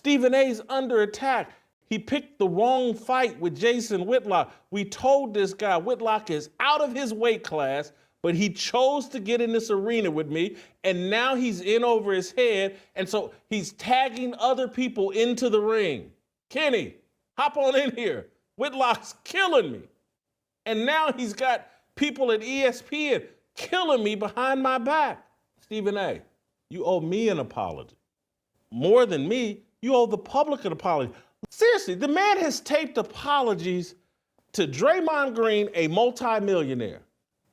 Stephen A's under attack. He picked the wrong fight with Jason Whitlock. We told this guy Whitlock is out of his weight class, but he chose to get in this arena with me, and now he's in over his head, and so he's tagging other people into the ring. Kenny, hop on in here. Whitlock's killing me. And now he's got people at ESPN killing me behind my back. Stephen A., you owe me an apology. More than me, you owe the public an apology. Seriously, the man has taped apologies to Draymond Green, a multimillionaire,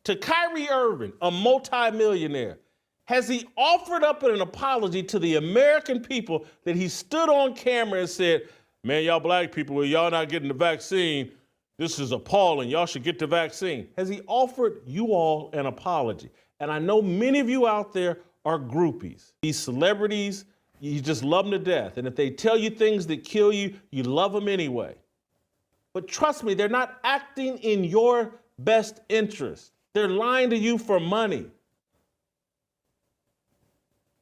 to Kyrie Irving, a multimillionaire. Has he offered up an apology to the American people that he stood on camera and said, man, y'all black people, y'all not getting the vaccine. This is appalling. Y'all should get the vaccine. Has he offered you all an apology? And I know many of you out there are groupies. These celebrities, you just love them to death. And if they tell you things that kill you, you love them anyway. But trust me, they're not acting in your best interest. They're lying to you for money.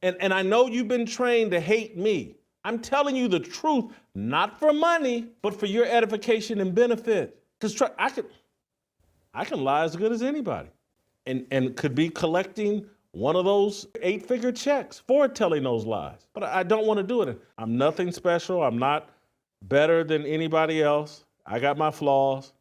And I know you've been trained to hate me. I'm telling you the truth, not for money, but for your edification and benefit. Because I can lie as good as anybody, and could be collecting one of those 8-figure checks for telling those lies. But I don't want to do it. I'm nothing special. I'm not better than anybody else. I got my flaws.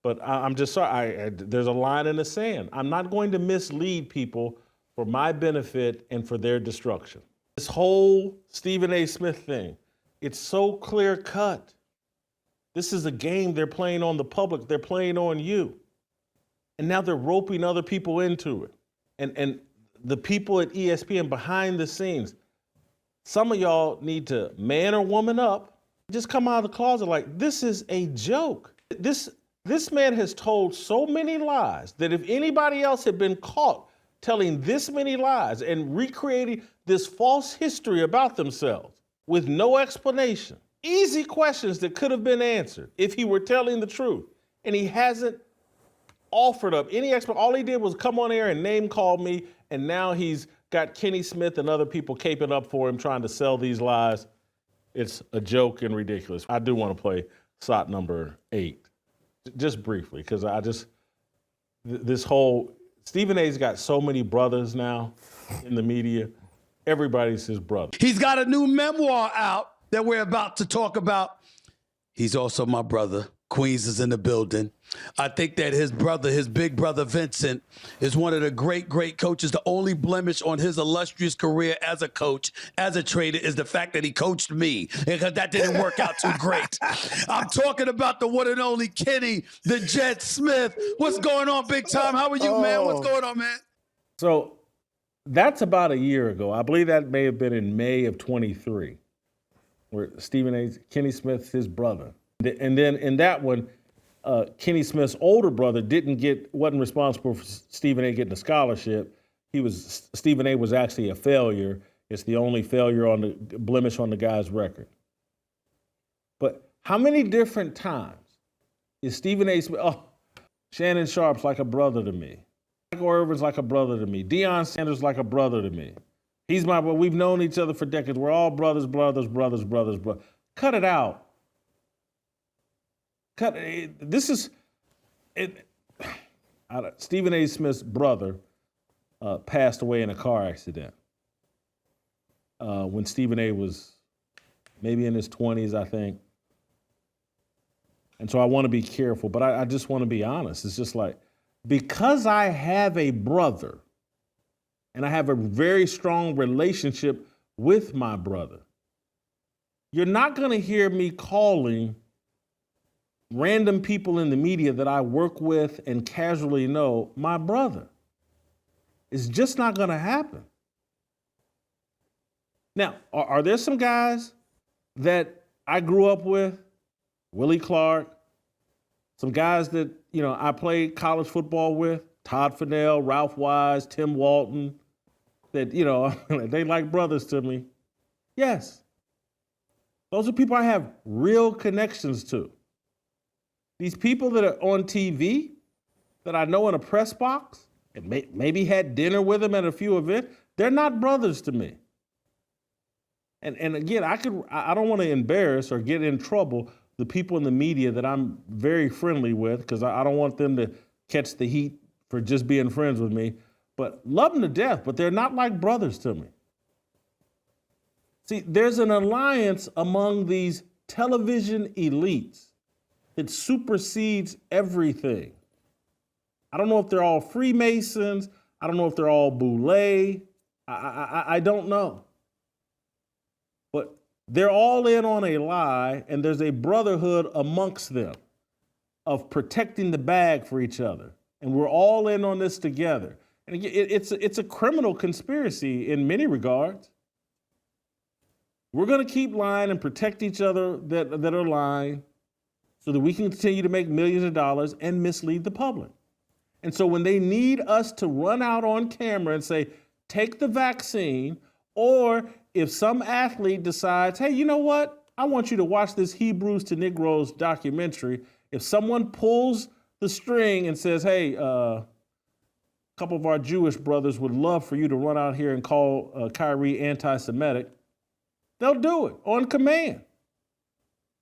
But I'm just sorry. There's a line in the sand. I'm not going to mislead people for my benefit and for their destruction. This whole Stephen A. Smith thing, it's so clear cut. This is a game they're playing on the public. They're playing on you. And now they're roping other people into it. And the people at ESPN behind the scenes, some of y'all need to man or woman up, just come out of the closet like, this is a joke. This man has told so many lies that if anybody else had been caught telling this many lies and recreating this false history about themselves with no explanation, easy questions that could have been answered if he were telling the truth, and he hasn't offered up any explanation. All he did was come on air and name call me, and now he's got Kenny Smith and other people caping up for him trying to sell these lies. It's a joke and ridiculous. I do want to play SOT number 8, just briefly, because this whole, Stephen A's got so many brothers now in the media. Everybody's his brother. He's got a new memoir out that we're about to talk about. He's also my brother. Queens is in the building. I think that his brother, his big brother Vincent, is one of the great, great coaches. The only blemish on his illustrious career as a coach, as a trader, is the fact that he coached me, because that didn't work out too great. I'm talking about the one and only Kenny, the Jet Smith. What's going on, big time? How are you, man? What's going on, man? So that's about a year ago. I believe that may have been in May of 23, where Stephen A. Kenny Smith, his brother. And then in that one, Kenny Smith's older brother wasn't responsible for Stephen A. getting a scholarship. Stephen A. was actually a failure. It's the only failure on the blemish on the guy's record. But how many different times is Stephen A. Smith, Shannon Sharp's like a brother to me. Michael Irvin's like a brother to me. Deion Sanders like a brother to me. He's my brother. We've known each other for decades. We're all brothers. Cut it out. Stephen A. Smith's brother passed away in a car accident when Stephen A. was maybe in his 20s, I think. And so I want to be careful, but I just want to be honest. It's just like, because I have a brother and I have a very strong relationship with my brother, you're not going to hear me calling random people in the media that I work with and casually know my brother. It's just not going to happen. Now, are there some guys that I grew up with? Willie Clark, some guys that, I played college football with, Todd Fennell, Ralph Wise, Tim Walton, that, they like brothers to me. Yes. Those are people I have real connections to. These people that are on TV that I know in a press box and maybe had dinner with them at a few events, they're not brothers to me. And again, I don't want to embarrass or get in trouble the people in the media that I'm very friendly with, because I don't want them to catch the heat for just being friends with me. But love them to death, but they're not like brothers to me. See, there's an alliance among these television elites that supersedes everything. I don't know if they're all Freemasons. I don't know if they're all Boule. I don't know. But they're all in on a lie, and there's a brotherhood amongst them of protecting the bag for each other. And we're all in on this together. And again, it's a criminal conspiracy in many regards. We're going to keep lying and protect each other that are lying so that we can continue to make millions of dollars and mislead the public. And so when they need us to run out on camera and say, take the vaccine, or if some athlete decides, hey, you know what? I want you to watch this Hebrews to Negroes documentary. If someone pulls the string and says, hey, a couple of our Jewish brothers would love for you to run out here and call Kyrie anti-Semitic, they'll do it on command.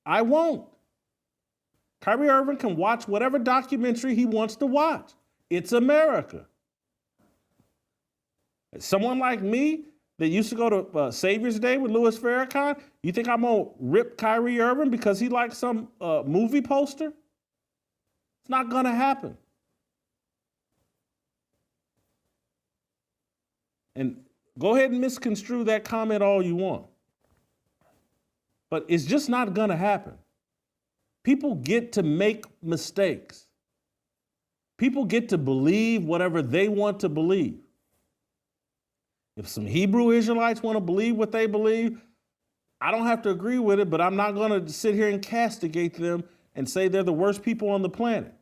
I won't. Kyrie Irving can watch whatever documentary he wants to watch. It's America. Someone like me that used to go to Savior's Day with Louis Farrakhan, you think I'm going to rip Kyrie Irving because he likes some movie poster? It's not going to happen. And go ahead and misconstrue that comment all you want. But it's just not going to happen. People get to make mistakes. People get to believe whatever they want to believe. If some Hebrew Israelites want to believe what they believe, I don't have to agree with it, but I'm not going to sit here and castigate them and say they're the worst people on the planet.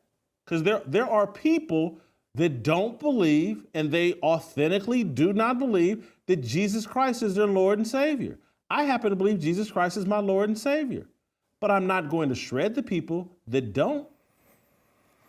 Because there are people that don't believe, and they authentically do not believe, that Jesus Christ is their Lord and Savior. I happen to believe Jesus Christ is my Lord and Savior. But I'm not going to shred the people that don't.